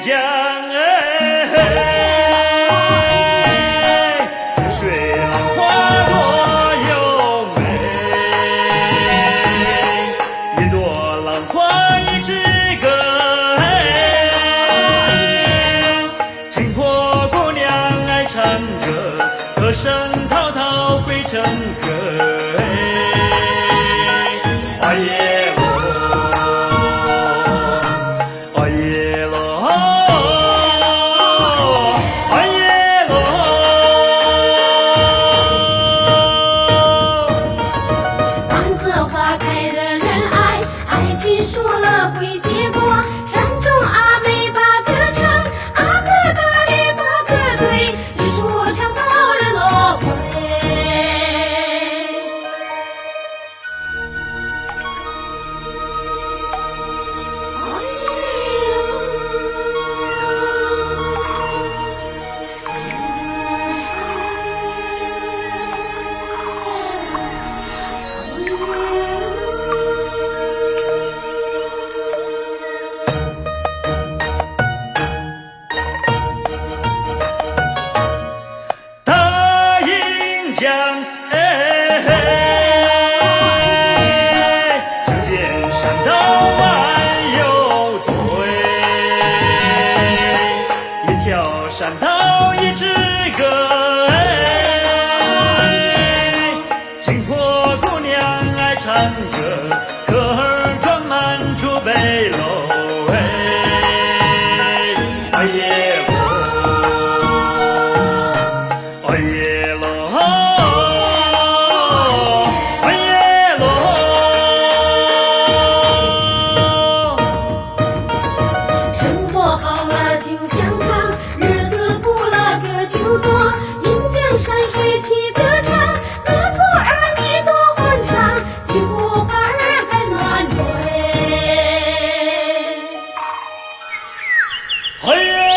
江水浪花多优美，一朵浪花一枝歌，金坡姑娘爱唱歌，歌声滔滔汇成河。哦耶喽，哦耶喽，哦耶喽。黄色花开惹人爱，爱情说了会结果。山中阿妹把歌唱，阿哥大力把歌对，日出唱到日落归。大银江，这边山道弯又对，一条山道一支歌，金坡姑娘爱唱歌，歌儿装满竹北楼，哎耶。哦耶喽，哦耶喽。生活好了就像汤，日子富了歌就多。银江山水齐歌唱，歌作儿女多欢畅，幸福花儿开满堆。哦耶。